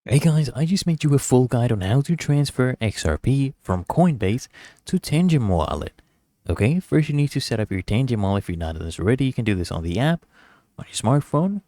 Hey guys, I just made you a full guide on how to transfer XRP from Coinbase to Tangem Wallet. Okay, first you need to set up your Tangem Wallet. If you're not done this already, you can do this on the app, on your smartphone.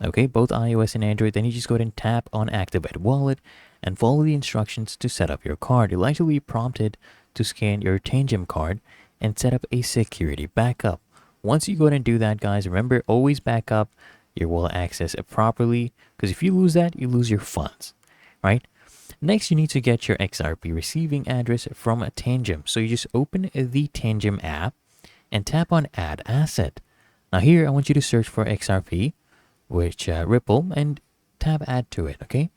Okay, both iOS and Android. Then you just go ahead and tap on Activate Wallet and follow the instructions to set up your card. You'll actually be prompted to scan your Tangem card and set up a security backup. Once you go ahead and do that, guys, remember always back up your wallet access properly, because if you lose that, you lose your funds, right? Next, you need to get your XRP receiving address from Tangem. So you just open the Tangem app and tap on Add Asset. Now here, I want you to search for XRP, which Ripple, and tap Add to it, okay?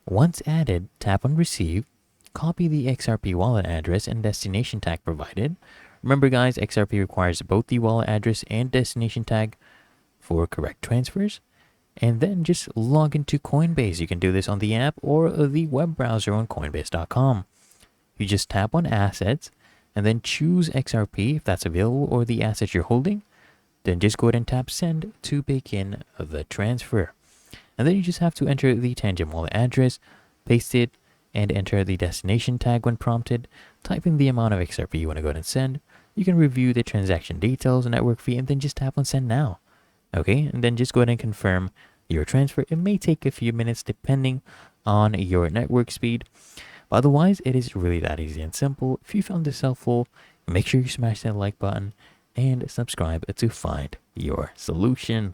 Once added, tap on Receive, copy the XRP wallet address and destination tag provided. Remember guys, XRP requires both the wallet address and destination tag for correct transfers. And then just log into Coinbase. You can do this on the app or the web browser on coinbase.com. You just tap on Assets and then choose XRP if that's available or the asset you're holding. Then just go ahead and tap Send to begin the transfer. And then you just have to enter the Tangem wallet address, paste it, and enter the destination tag when prompted. Type in the amount of XRP you want to go ahead and send. You can review the transaction details, network fee, and then just tap on Send Now. Okay, and then just go ahead and confirm your transfer. It may take a few minutes depending on your network speed, but otherwise it is really that easy and simple. If you found this helpful, make sure you smash that like button and subscribe to Find Your Solution.